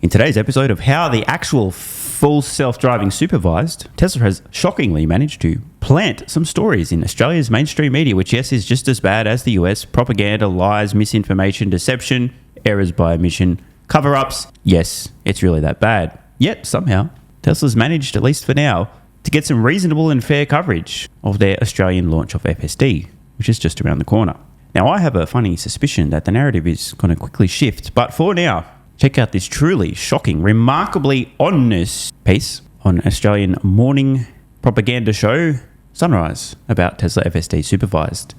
In today's episode of how the actual full self-driving supervised, Tesla has shockingly managed to plant some stories in Australia's mainstream media, which yes, is just as bad as the US. Propaganda, lies, misinformation, deception, errors by omission, cover-ups. Yes, it's really that bad. Yet, somehow, Tesla's managed, at least for now, to get some reasonable and fair coverage of their Australian launch of FSD, which is just around the corner. Now, I have a funny suspicion that the narrative is going to quickly shift, but for now, check out this truly shocking, remarkably honest piece on Australian morning propaganda show, Sunrise, about Tesla FSD Supervised.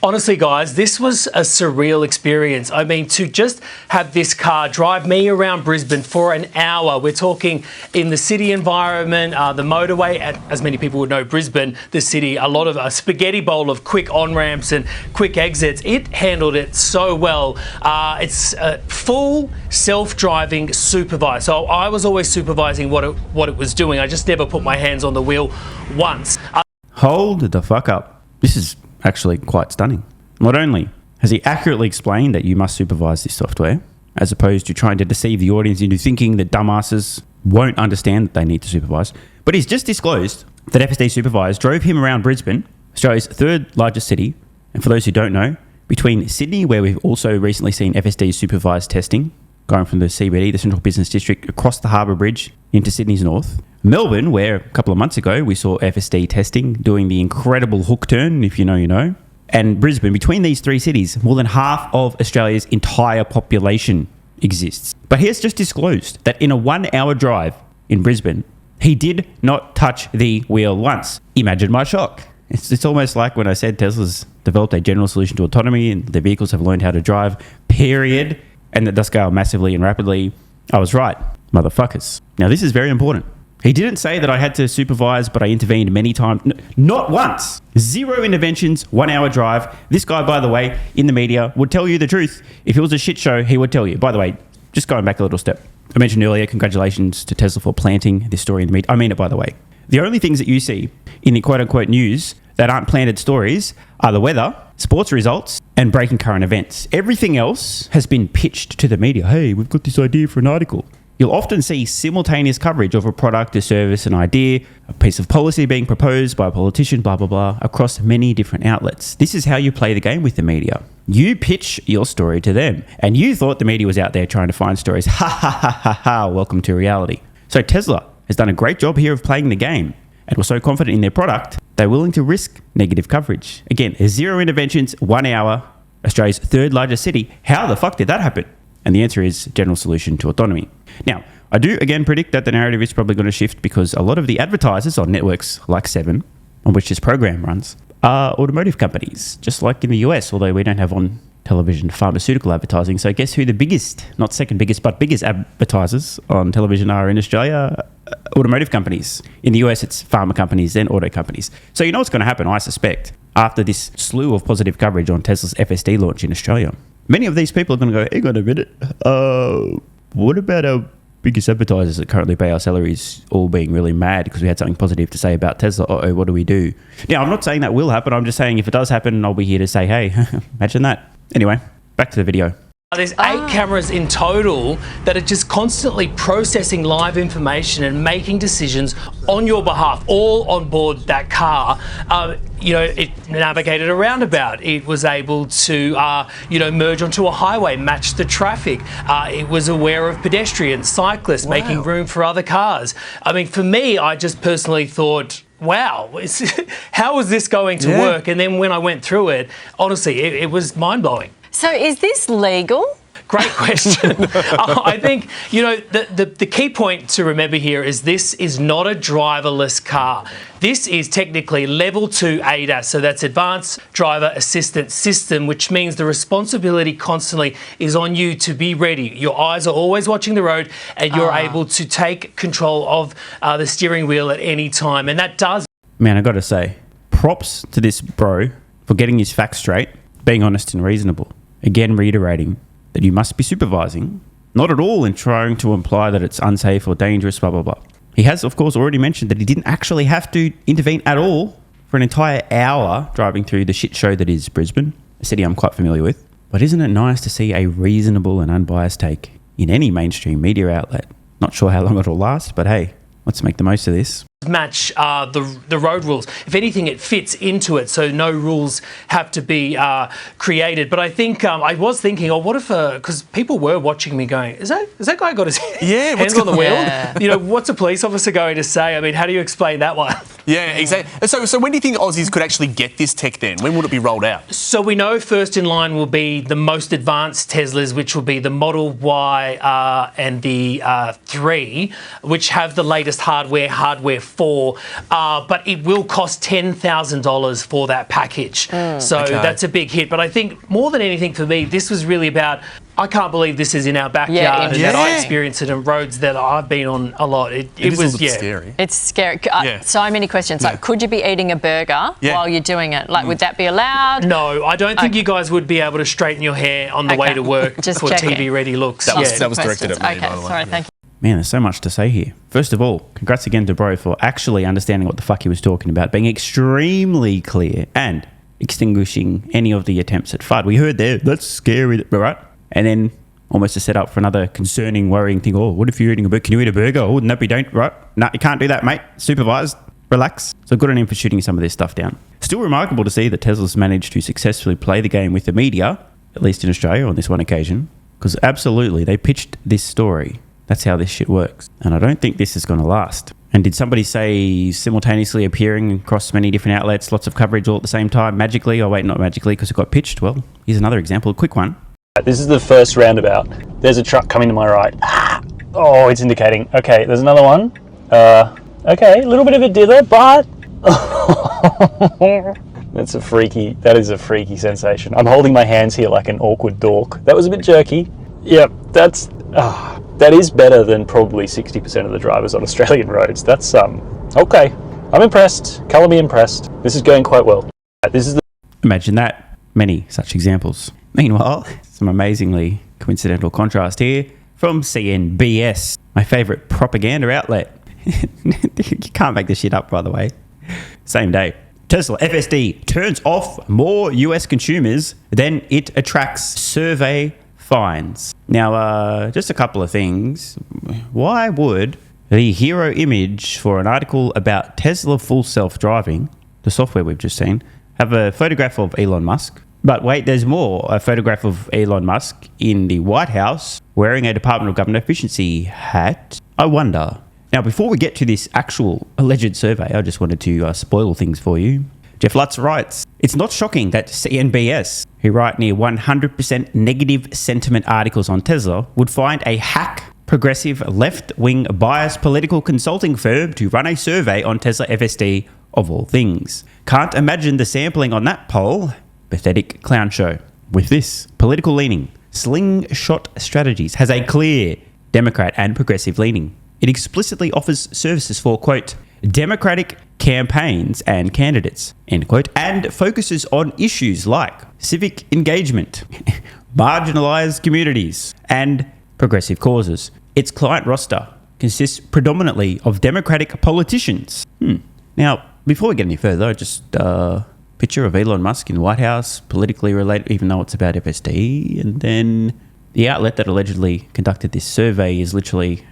Honestly, guys, this was a surreal experience. I mean, to just have this car drive me around Brisbane for an hour. We're talking in the city environment, the motorway, as many people would know, Brisbane, the city, a lot of a spaghetti bowl of quick on-ramps and quick exits. It handled it so well. It's a full self-driving supervised. So I was always supervising what it was doing. I just never put my hands on the wheel once. Hold the fuck up. This is actually quite stunning. Not only has he accurately explained that you must supervise this software, as opposed to trying to deceive the audience into thinking that dumbasses won't understand that they need to supervise, but he's just disclosed that FSD Supervised drove him around Brisbane, Australia's third largest city, and for those who don't know, between Sydney, where we've also recently seen FSD Supervised testing, going from the CBD, the Central Business District, across the Harbour Bridge into Sydney's north. Melbourne, where a couple of months ago we saw FSD testing doing the incredible hook turn, if you know, you know. And Brisbane, between these three cities, more than half of Australia's entire population exists. But he has just disclosed that in a 1 hour drive in Brisbane, he did not touch the wheel once. Imagine my shock. It's almost like when I said Tesla's developed a general solution to autonomy and the vehicles have learned how to drive, period. And that does scale massively and rapidly. I was right, motherfuckers. Now, this is very important. He didn't say that I had to supervise, but I intervened many times. Not once. 0 interventions, 1 hour drive. This guy, by the way, in the media would tell you the truth. If it was a shit show, he would tell you. By the way, just going back a little step. I mentioned earlier, congratulations to Tesla for planting this story in the media. I mean it, by the way. The only things that you see in the quote-unquote news that aren't planted stories are the weather, sports results, and breaking current events. Everything else has been pitched to the media. Hey, we've got this idea for an article. You'll often see simultaneous coverage of a product, a service, an idea, a piece of policy being proposed by a politician, blah, blah, blah, across many different outlets. This is how you play the game with the media. You pitch your story to them, and you thought the media was out there trying to find stories. Ha, ha, ha, ha, ha, welcome to reality. So Tesla has done a great job here of playing the game, and was so confident in their product, they're willing to risk negative coverage. Again, 0 interventions, 1 hour, Australia's third largest city. How the fuck did that happen? And the answer is general solution to autonomy. Now, I do again predict that the narrative is probably going to shift because a lot of the advertisers on networks like 7, on which this program runs, are automotive companies, just like in the US, although we don't have on television pharmaceutical advertising. So guess who the biggest, not second biggest, but biggest advertisers on television are in Australia? Automotive companies. In the US, it's pharma companies, then auto companies. So you know what's going to happen, I suspect, after this slew of positive coverage on Tesla's FSD launch in Australia. Many of these people are going to go, hang on a minute, what about our biggest advertisers that currently pay our salaries all being really mad because we had something positive to say about Tesla? Uh-oh, what do we do? Now, I'm not saying that will happen. I'm just saying if it does happen, I'll be here to say, hey, imagine that. Anyway, back to the video. There's 8 cameras in total that are just constantly processing live information and making decisions on your behalf, all on board that car. It navigated a roundabout. It was able to, merge onto a highway, match the traffic. It was aware of pedestrians, cyclists, making room for other cars. I mean, for me, I just personally thought, wow, how is this going to work? And then when I went through it, honestly, it was mind-blowing. So is this legal? Great question. I think, the key point to remember here is this is not a driverless car. This is technically level 2 ADAS, so that's Advanced Driver Assistance System, which means the responsibility constantly is on you to be ready. Your eyes are always watching the road and you're able to take control of the steering wheel at any time. And that does... Man, I got to say, props to this bro for getting his facts straight, being honest and reasonable. Again, reiterating that you must be supervising, not at all in trying to imply that it's unsafe or dangerous, blah, blah, blah. He has, of course, already mentioned that he didn't actually have to intervene at all for an entire hour driving through the shit show that is Brisbane, a city I'm quite familiar with. But isn't it nice to see a reasonable and unbiased take in any mainstream media outlet. Not sure how long it'll last, but hey, let's make the most of this. Match the road rules. If anything, it fits into it, so no rules have to be created. But I think I was thinking, what if? Because people were watching me, going, "Is that guy got his hands on the wheel?" Yeah. What's a police officer going to say? I mean, how do you explain that one? Yeah, exactly. So when do you think Aussies could actually get this tech then? When would it be rolled out? So we know first in line will be the most advanced Teslas, which will be the Model Y and the 3, which have the latest hardware 4, but it will cost $10,000 for that package. That's a big hit. But I think more than anything for me, this was really about, I can't believe this is in our backyard and that I experience it in roads that I've been on a lot. It was scary. It's scary. So many questions. Like, could you be eating a burger while you're doing it? Like, would that be allowed? No, I don't think you guys would be able to straighten your hair on the way to work Just for TV-ready looks. That was directed at me, by the way. Sorry, thank you. Man, there's so much to say here. First of all, congrats again to Bro for actually understanding what the fuck he was talking about, being extremely clear and extinguishing any of the attempts at FUD. We heard there, that's scary, right? And then almost a setup for another concerning, worrying thing. Oh, what if you're eating a burger? Can you eat a burger? Oh, wouldn't that be dangerous? Right? No, you can't do that, mate. Supervised. Relax. So good on him for shooting some of this stuff down. Still remarkable to see that Tesla's managed to successfully play the game with the media, at least in Australia on this one occasion, because absolutely they pitched this story. That's how this shit works. And I don't think this is going to last. And did somebody say simultaneously appearing across many different outlets, lots of coverage all at the same time, magically? Oh, wait, not magically, because it got pitched. Well, here's another example, a quick one. This is the first roundabout. There's a truck coming to my right. Oh, it's indicating. Okay, there's another one. Okay, a little bit of a dither, but... That is a freaky sensation. I'm holding my hands here like an awkward dork. That was a bit jerky. Yep, that is better than probably 60% of the drivers on Australian roads. That's, okay. I'm impressed. Colour me impressed. This is going quite well. Imagine that. Many such examples. Meanwhile, some amazingly coincidental contrast here from CNBS, my favourite propaganda outlet. You can't make this shit up, by the way. Same day. Tesla FSD turns off more US consumers than it attracts. Survey finds. Now, just a couple of things. Why would the hero image for an article about Tesla full self-driving, the software we've just seen, have a photograph of Elon Musk? But wait, there's more. A photograph of Elon Musk in the White House wearing a Department of Government Efficiency hat. I wonder. Now, before we get to this actual alleged survey, I just wanted to spoil things for you. Jeff Lutz writes, it's not shocking that CNBS, who write near 100% negative sentiment articles on Tesla, would find a hack, progressive, left-wing biased political consulting firm to run a survey on Tesla FSD of all things. Can't imagine the sampling on that poll. Pathetic clown show. With this, political leaning, Slingshot Strategies has a clear Democrat and progressive leaning. It explicitly offers services for, quote, democratic campaigns and candidates, end quote, and focuses on issues like civic engagement, marginalized communities, and progressive causes. Its client roster consists predominantly of Democratic politicians. Now, before we get any further, just picture of Elon Musk in the White House, politically related, even though it's about FSD, and then the outlet that allegedly conducted this survey is literally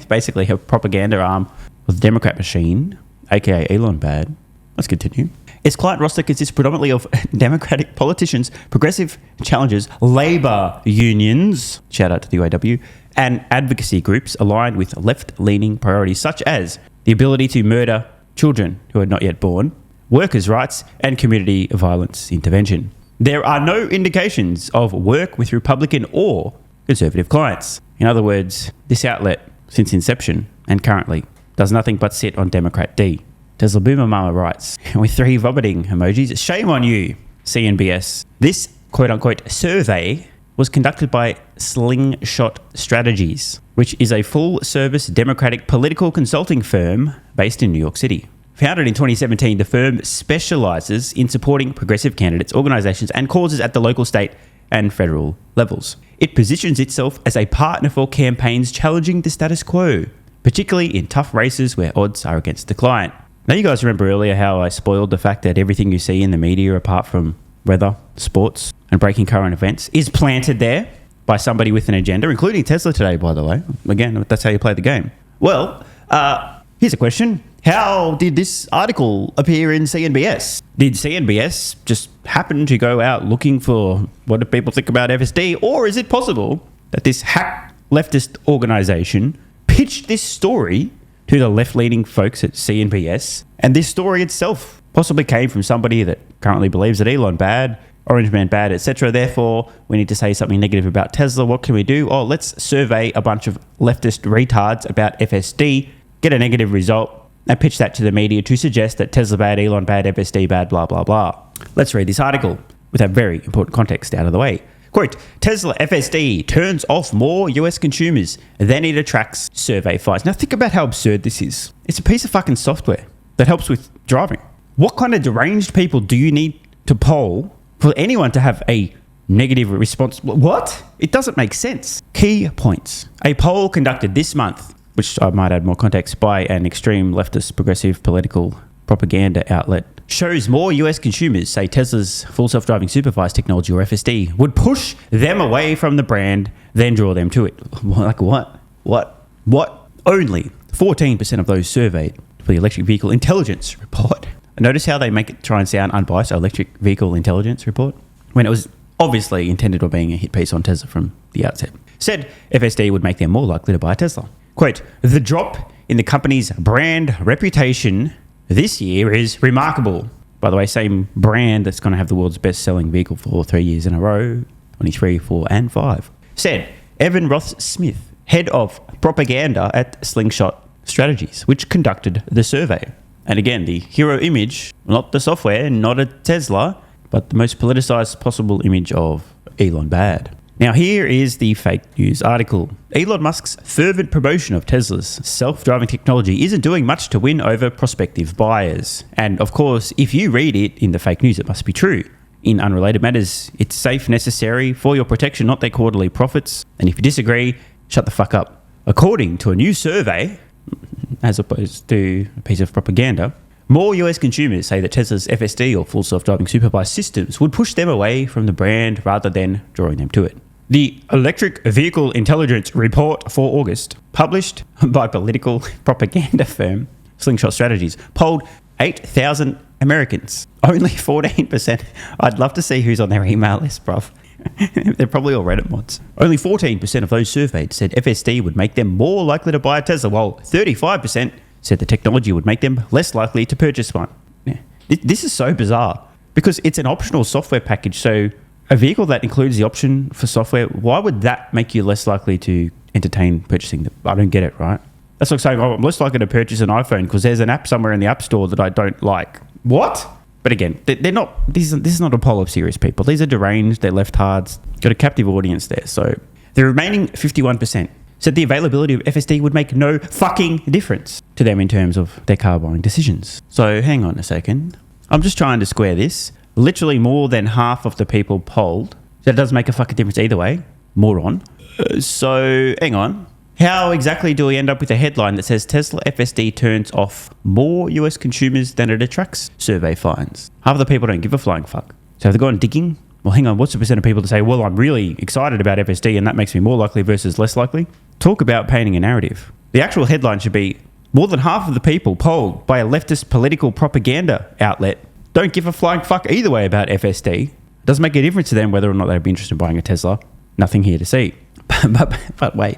basically a propaganda arm of the Democrat machine, aka Elon bad. Let's continue. Its client roster consists predominantly of Democratic politicians, progressive challengers, labour unions, shout out to the UAW, and advocacy groups aligned with left-leaning priorities such as the ability to murder children who are not yet born, workers' rights, and community violence intervention. There are no indications of work with Republican or Conservative clients. In other words, this outlet, since inception and currently, does nothing but sit on Democrat D. Tesla Boomer Mama writes, with 3 vomiting emojis, shame on you, CNBS. This quote-unquote survey was conducted by Slingshot Strategies, which is a full-service Democratic political consulting firm based in New York City. Founded in 2017, the firm specializes in supporting progressive candidates, organizations, and causes at the local, state, and federal levels. It positions itself as a partner for campaigns challenging the status quo, particularly in tough races where odds are against the client. Now, you guys remember earlier how I spoiled the fact that everything you see in the media, apart from weather, sports, and breaking current events, is planted there? by somebody with an agenda, including Tesla today, by the way. Again, that's how you play the game. Well, here's a question. How did this article appear in CNBS? Did CNBS just happen to go out looking for what do people think about FSD? Or is it possible that this hack leftist organization pitched this story to the left-leaning folks at CNBS, and this story itself possibly came from somebody that currently believes that Elon bad, Orange Man bad, etc. Therefore, we need to say something negative about Tesla. What can we do? Oh, let's survey a bunch of leftist retards about FSD, get a negative result, and pitch that to the media to suggest that Tesla bad, Elon bad, FSD bad, blah, blah, blah. Let's read this article with that very important context out of the way. Quote, Tesla FSD turns off more US consumers than it attracts, survey finds. Now think about how absurd this is. It's a piece of fucking software that helps with driving. What kind of deranged people do you need to poll for anyone to have a negative response? What? It doesn't make sense. Key points. A poll conducted this month, which I might add more context, by an extreme leftist progressive political propaganda outlet, shows more US consumers say Tesla's full self-driving supervised technology, or FSD, would push them away from the brand than draw them to it. Like what? Only 14% of those surveyed for the Electric Vehicle Intelligence Report. Notice how they make it try and sound unbiased, Electric Vehicle Intelligence Report, when it was obviously intended on being a hit piece on Tesla from the outset. Said FSD would make them more likely to buy a Tesla. Quote, the drop in the company's brand reputation this year is remarkable. By the way, same brand that's going to have the world's best-selling vehicle for 3 years in a row, 23, 4, and 5. Said Evan Roth-Smith, head of propaganda at Slingshot Strategies, which conducted the survey. And again, the hero image, not the software, not a Tesla, but the most politicized possible image of Elon bad. Now here is the fake news article. Elon Musk's fervent promotion of Tesla's self-driving technology isn't doing much to win over prospective buyers. And of course, if you read it in the fake news, it must be true. In unrelated matters, it's safe, necessary for your protection, not their quarterly profits. And if you disagree, shut the fuck up. According to a new survey, as opposed to a piece of propaganda, more US consumers say that Tesla's FSD, or full self-driving supervised systems, would push them away from the brand rather than drawing them to it. The Electric Vehicle Intelligence Report for August, published by political propaganda firm Slingshot Strategies, polled 8,000 Americans. Only 14%. I'd love to see who's on their email list, bruv. They're probably all Reddit mods. Only 14% of those surveyed said FSD would make them more likely to buy a Tesla, while 35% said the technology would make them less likely to purchase one. Yeah. This is so bizarre because it's an optional software package. So a vehicle that includes the option for software, why would that make you less likely to entertain purchasing them? I don't get it, right? That's like saying, oh, I'm less likely to purchase an iPhone because there's an app somewhere in the App Store that I don't like. What? But again, they're not. This is not a poll of serious people. These are deranged. They're leftards. Got a captive audience there. So the remaining 51% said the availability of FSD would make no fucking difference to them in terms of their car buying decisions. So hang on a second. I'm just trying to square this. Literally more than half of the people polled. That does make a fucking difference either way. Moron. So hang on. How exactly do we end up with a headline that says Tesla FSD turns off more US consumers than it attracts, survey finds? Half of the people don't give a flying fuck. So have they gone digging? Well, hang on, what's the percent of people to say, well, I'm really excited about FSD and that makes me more likely versus less likely? Talk about painting a narrative. The actual headline should be, more than half of the people polled by a leftist political propaganda outlet don't give a flying fuck either way about FSD. It doesn't make a difference to them whether or not they'd be interested in buying a Tesla. Nothing here to see. But wait,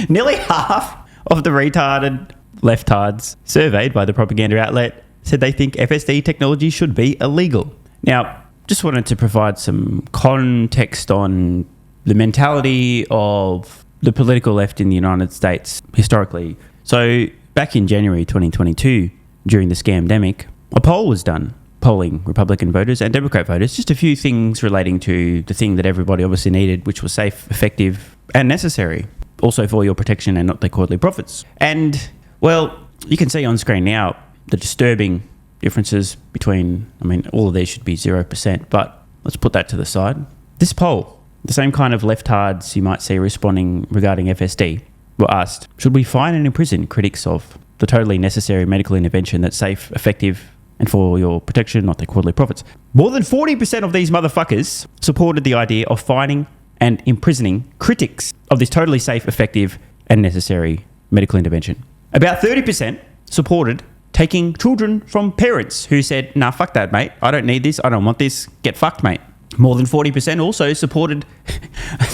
nearly half of the retarded leftards surveyed by the propaganda outlet said they think FSD technology should be illegal. Now, just wanted to provide some context on the mentality of the political left in the United States historically. So back in January 2022, during the scamdemic, a poll was done polling Republican voters and Democrat voters, just a few things relating to the thing that everybody obviously needed, which was safe, effective, and necessary, also for your protection and not their quarterly profits. And, well, you can see on screen now the disturbing differences between, all of these should be 0%, but let's put that to the side. This poll, the same kind of leftards you might see responding regarding FSD, were asked, should we fine and imprison critics of the totally necessary medical intervention that's safe, effective, and for your protection, not their quarterly profits? More than 40% of these motherfuckers supported the idea of fining and imprisoning critics of this totally safe, effective, and necessary medical intervention. About 30% supported taking children from parents who said, nah, fuck that, mate. I don't need this. I don't want this. Get fucked, mate. More than 40% also supported,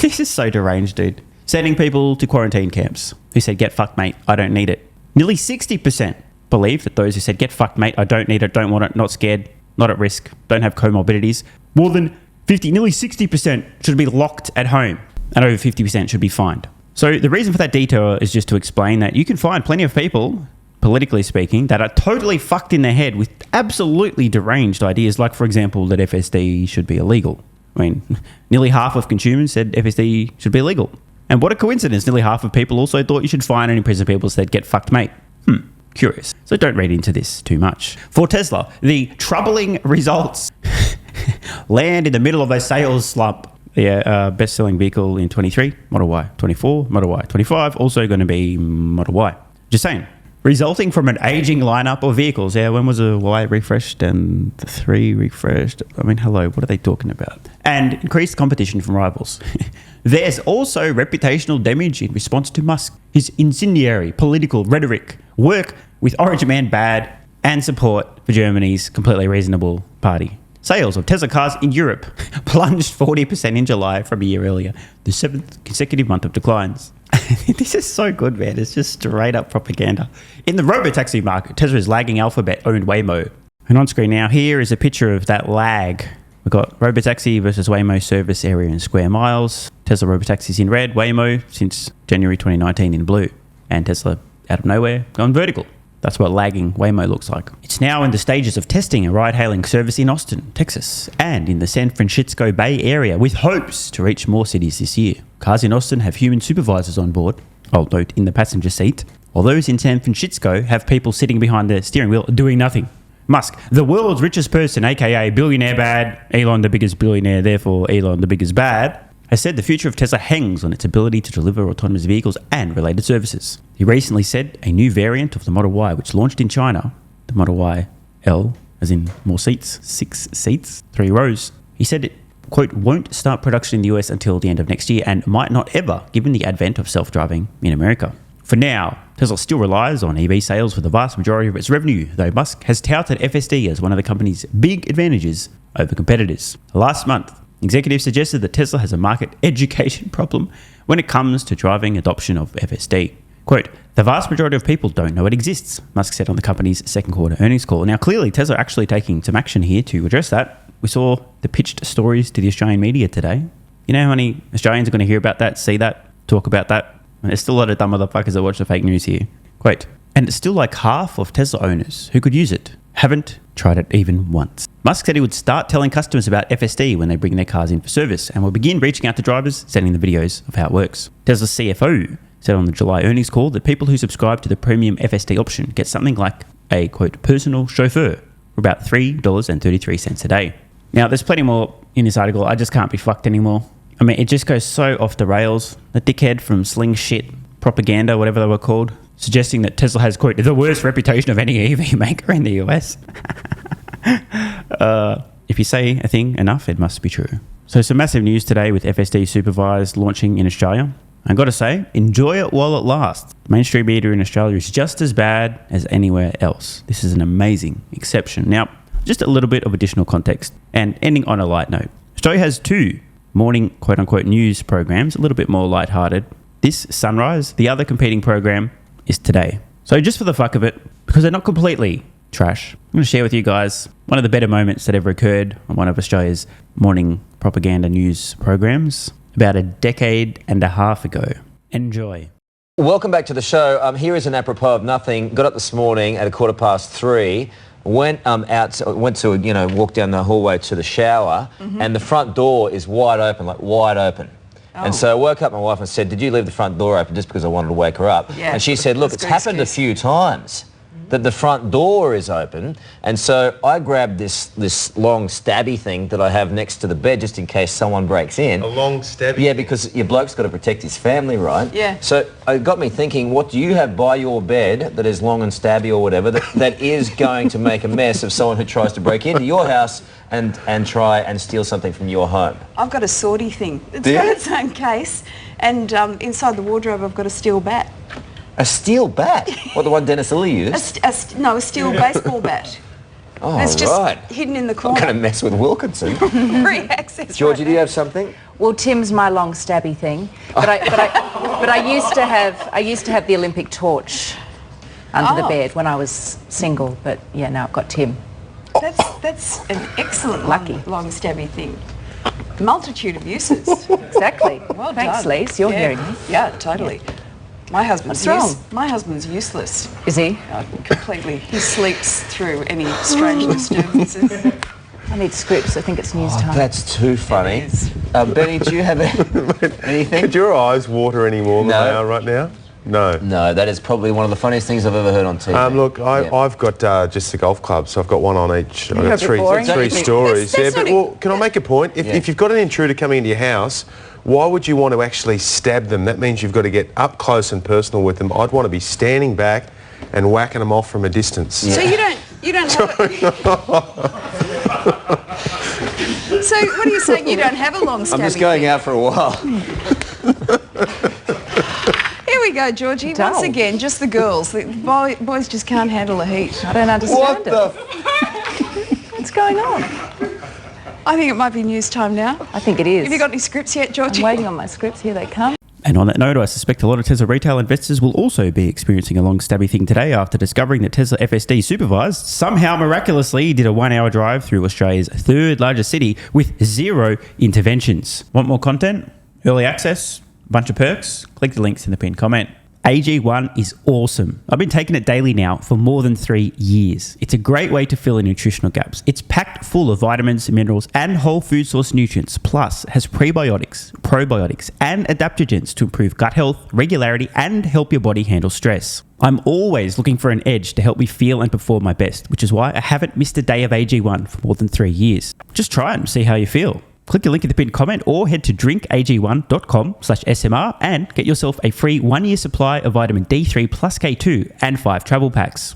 this is so deranged, dude, sending people to quarantine camps who said, get fucked, mate. I don't need it. Nearly 60% believe that those who said, get fucked, mate. I don't need it. Don't want it. Not scared. Not at risk. Don't have comorbidities. More than 50, nearly 60% should be locked at home, and over 50% should be fined. So the reason for that detour is just to explain that you can find plenty of people, politically speaking, that are totally fucked in their head with absolutely deranged ideas, like, for example, that FSD should be illegal. I mean, nearly half of consumers said FSD should be illegal. And what a coincidence, nearly half of people also thought you should fine and imprison people said, get fucked, mate. Curious. So don't read into this too much. For Tesla, the troubling results land in the middle of a sales slump. The best-selling vehicle in 23, Model Y. 24, Model Y. 25, also going to be Model Y. Just saying. Resulting from an aging lineup of vehicles. Yeah, when was the Y refreshed and the 3 refreshed? I mean, hello, what are they talking about? And increased competition from rivals. There's also reputational damage in response to Musk, his incendiary political rhetoric, work with Orange Man bad, and support for Germany's completely reasonable party. Sales of Tesla cars in Europe plunged 40% in July from a year earlier, the 7th consecutive month of declines. This is so good, man. It's just straight up propaganda. In the Robotaxi market, Tesla is lagging Alphabet-owned Waymo. And on screen now, here is a picture of that lag. We've got Robotaxi versus Waymo service area in square miles. Tesla Robotaxis in red, Waymo since January 2019 in blue. And Tesla, out of nowhere, gone vertical. That's what lagging Waymo looks like. It's now in the stages of testing a ride-hailing service in Austin, Texas, and in the San Francisco Bay Area, with hopes to reach more cities this year. Cars in Austin have human supervisors on board, I'll note, in the passenger seat, while those in San Francisco have people sitting behind the steering wheel doing nothing. Musk, the world's richest person, aka billionaire bad, Elon the biggest billionaire, therefore Elon the biggest bad, has said the future of Tesla hangs on its ability to deliver autonomous vehicles and related services. He recently said a new variant of the Model Y, which launched in China, the Model Y L, as in more seats, 6 seats, 3 rows. He said it, quote, won't start production in the US until the end of next year and might not ever, given the advent of self-driving in America. For now, Tesla still relies on EV sales for the vast majority of its revenue, though Musk has touted FSD as one of the company's big advantages over competitors. Last month, executives suggested that Tesla has a market education problem when it comes to driving adoption of FSD. Quote, the vast majority of people don't know it exists, Musk said on the company's second quarter earnings call. Now, clearly, Tesla are actually taking some action here to address that. We saw the pitched stories to the Australian media today. You know how many Australians are going to hear about that, see that, talk about that? And there's still a lot of dumb motherfuckers that watch the fake news here. Quote, and it's still like half of Tesla owners who could use it haven't tried it even once. Musk said he would start telling customers about FSD when they bring their cars in for service and will begin reaching out to drivers, sending them videos of how it works. Tesla's CFO said on the July earnings call that people who subscribe to the premium FSD option get something like a, quote, personal chauffeur for about $3.33 a day. Now, there's plenty more in this article. I just can't be fucked anymore. I mean, it just goes so off the rails. The dickhead from Sling Shit Propaganda, whatever they were called, suggesting that Tesla has, quote, the worst reputation of any EV maker in the US. If you say a thing enough, it must be true. So some massive news today with FSD Supervised launching in Australia. I've got to say, enjoy it while it lasts. Mainstream media in Australia is just as bad as anywhere else. This is an amazing exception. Now, just a little bit of additional context and ending on a light note. Australia has 2 morning quote-unquote news programs, a little bit more lighthearted. This, Sunrise, the other competing program, is Today. So just for the fuck of it, because they're not completely trash, I'm going to share with you guys one of the better moments that ever occurred on one of Australia's morning propaganda news programs about a decade and a half ago. Enjoy. Welcome back to the show. Here is an apropos of nothing. Got up this morning at 3:15. Went to walk down the hallway to the shower, and the front door is wide open, like wide open. Oh. And so I woke up my wife and said, did you leave the front door open just because I wanted to wake her up? Yeah, and she said, look, it's happened a few times that the front door is open, and so I grabbed this long stabby thing that I have next to the bed just in case someone breaks in. A long stabby? Yeah, because your bloke's got to protect his family, right? Yeah. So it got me thinking, what do you have by your bed that is long and stabby or whatever that is going to make a mess of someone who tries to break into your house and try and steal something from your home? I've got a sortie thing. It's got its own case, and inside the wardrobe I've got a steel bat. A steel bat? What, the one Dennis Lilly used? No, a steel baseball bat. Oh, It's just right. hidden in the I'm corner. going to mess with Wilkinson. Free access. Georgie, right do you there. have something? Well, Tim's my long stabby thing, but I used to have the Olympic torch under the bed when I was single. But yeah, now I've got Tim. That's an excellent Lucky. long stabby thing. Multitude of uses. Exactly. Well Thanks, done. Lise. You're Yeah. hearing me. Yeah, totally. My husband's What's wrong? My husband's useless. Is he? Completely. He sleeps through any strange disturbances. I need scripts. I think it's news time. That's too funny. It is. Benny, do you have anything? Could your eyes water any more than No. they are right now? No. No, that is probably one of the funniest things I've ever heard on TV. Look, Yeah. I've got just the golf clubs, so I've got one on each. I've got That's three boring. stories. That's But not well, can I make a point? If you've got an intruder coming into your house, why would you want to actually stab them? That means you've got to get up close and personal with them. I'd want to be standing back and whacking them off from a distance. So you don't have So what are you saying? You don't have a long stabby I'm just going thing? out for a while. Here we go, Georgie. Dull. Once again, just the girls. The boys just can't handle the heat. I don't understand What it. the? What's going on? I think it might be news time now. I think it is. Have you got any scripts yet, Georgie? I'm waiting on my scripts. Here they come. And on that note, I suspect a lot of Tesla retail investors will also be experiencing a long stabby thing today after discovering that Tesla FSD Supervised somehow miraculously did a 1 hour drive through Australia's third largest city with 0 interventions. Want more content? Early access? Bunch of perks? Click the links in the pinned comment. AG1 is awesome. I've been taking it daily now for more than 3 years. It's a great way to fill in nutritional gaps. It's packed full of vitamins, minerals, and whole food source nutrients, plus has prebiotics, probiotics, and adaptogens to improve gut health, regularity, and help your body handle stress. I'm always looking for an edge to help me feel and perform my best, which is why I haven't missed a day of AG1 for more than 3 years. Just try it and see how you feel. Click the link in the pinned comment or head to drinkag1.com/SMR and get yourself a free 1 year supply of vitamin D3 plus K2 and 5 travel packs.